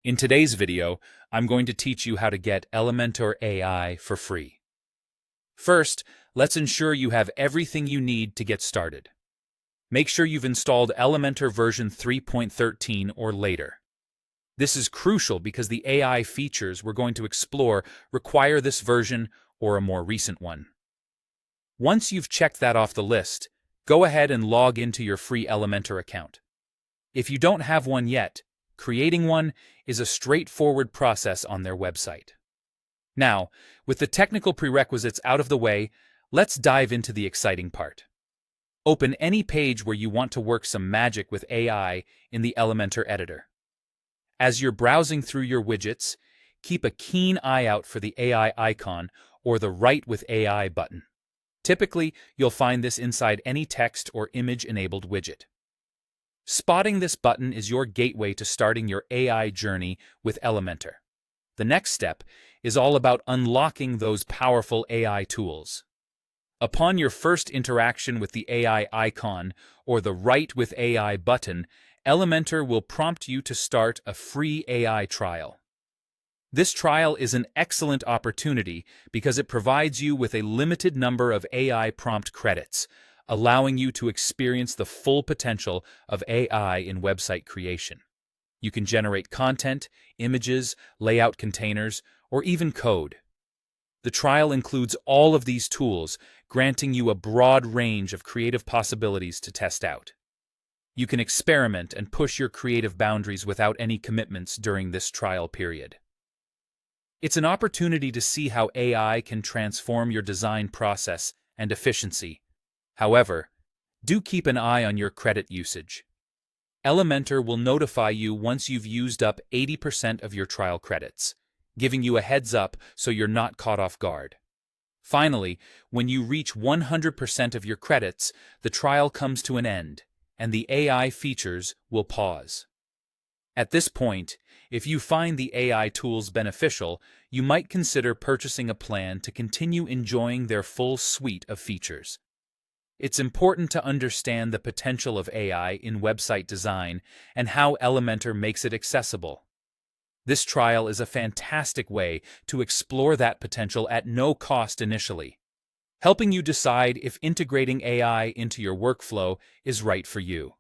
In today's video, I'm going to teach you how to get Elementor AI for free. First, let's ensure you have everything you need to get started. Make sure you've installed Elementor version 3.13 or later. This is crucial because the AI features we're going to explore require this version or a more recent one. Once you've checked that off the list, go ahead and log into your free Elementor account. If you don't have one yet, creating one is a straightforward process on their website. Now, with the technical prerequisites out of the way, let's dive into the exciting part. Open any page where you want to work some magic with AI in the Elementor editor. As you're browsing through your widgets, keep a keen eye out for the AI icon or the Write with AI button. Typically, you'll find this inside any text or image-enabled widget. Spotting this button is your gateway to starting your AI journey with Elementor. The next step is all about unlocking those powerful AI tools. Upon your first interaction with the AI icon or the Write with AI button, Elementor will prompt you to start a free AI trial. This trial is an excellent opportunity because it provides you with a limited number of AI prompt credits, allowing you to experience the full potential of AI in website creation. You can generate content, images, layout containers, or even code. The trial includes all of these tools, granting you a broad range of creative possibilities to test out. You can experiment and push your creative boundaries without any commitments during this trial period. It's an opportunity to see how AI can transform your design process and efficiency. However, do keep an eye on your credit usage. Elementor will notify you once you've used up 80% of your trial credits, giving you a heads up so you're not caught off guard. Finally, when you reach 100% of your credits, the trial comes to an end, and the AI features will pause. At this point, if you find the AI tools beneficial, you might consider purchasing a plan to continue enjoying their full suite of features. It's important to understand the potential of AI in website design and how Elementor makes it accessible. This trial is a fantastic way to explore that potential at no cost initially, helping you decide if integrating AI into your workflow is right for you.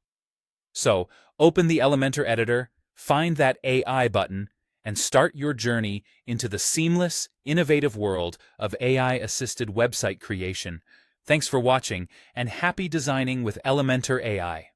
So, open the Elementor editor, find that AI button, and start your journey into the seamless, innovative world of AI-assisted website creation. Thanks for watching, and happy designing with Elementor AI.